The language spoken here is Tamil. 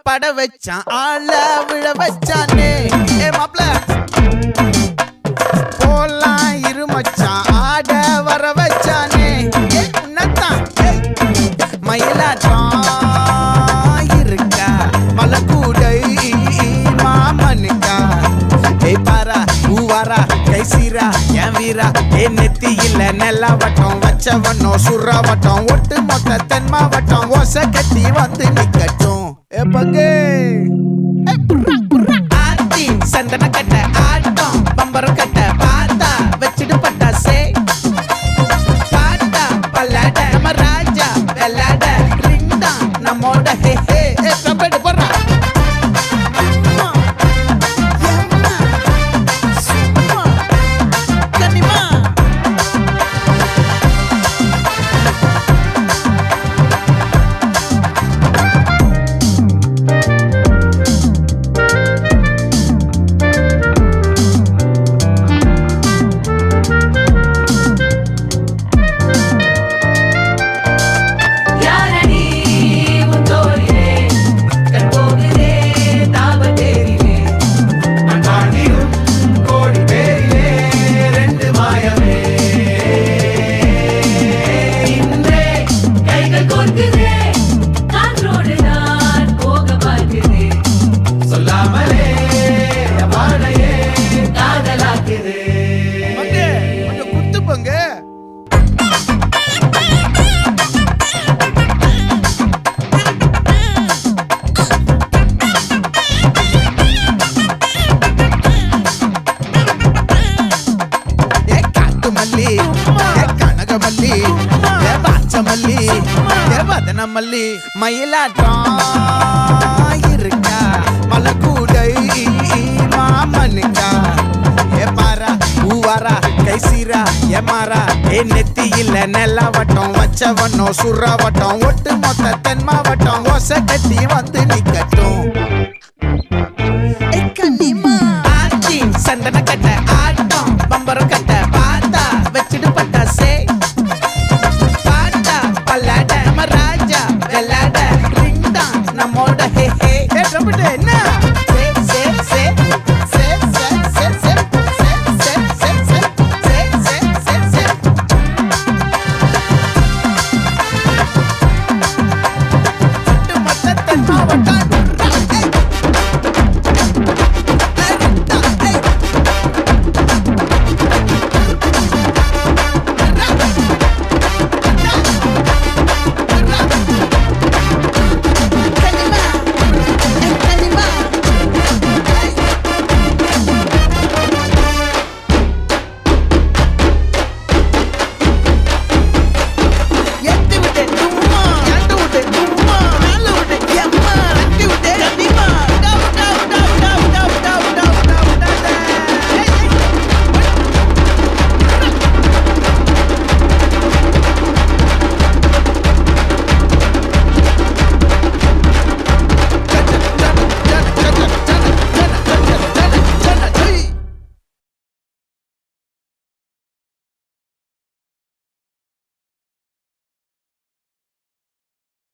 பட வச்சான் ஆள விழ வச்சானே ஏ மாப்ள போலாம் இருமச்சான் ஆட வர வச்சானே ஏ உன்னத்தான் மயிலாட்டம் இருக்கா மலக்கூடை மாமனுக்கா ஏ பாரா ஊவாரா கைசீரா என் வீரா ஏ நெத்தி இல்ல நெல்லா வட்டம் வச்சவனோ சுறா வட்டம் ஒட்டு மொத்த தென் மாவட்டம் ஓசை கட்டி வந்து நிக்கட்டும் ஏ பங்கே ஆத்தி சந்தன கட்ட ஆட்டம் பம்பரம் கட்ட பார்த்தா வச்சிட்டு பட்டாசே பாட்டா பல்லாட நம்ம ராஜா வெள்ளாட ரிங் தான் நம்மோட ஹே ஹே ஏ கபடி போடுறா மல்லி மயிலாட்டம் இருக்கா மலக்கூடை மாமனுக்கா ஏ பாரா ஊவாரா கைசீரா ஏ மாறா ஏ நெத்தி இல்ல நெல்லா வட்டம் வச்சவனோ சுறா வட்டம் ஒட்டு மொத்த தென் மாவட்டம் ஓசை கட்டி வந்து நிக்கட்டும் ஆச்சி சந்தன கட்ட ஆட்டம் பம்பரம் கட்ட பார்த்தா வச்சிட்டு பட்டாசே பாட்டா பல்லாட நம்ம ராஜா வெள்ளாட ரிங் தான் நம்மோட ஹே ஹே ஏ ட்ரம்பட் என்ன மொத்த தென் மாவட்டம்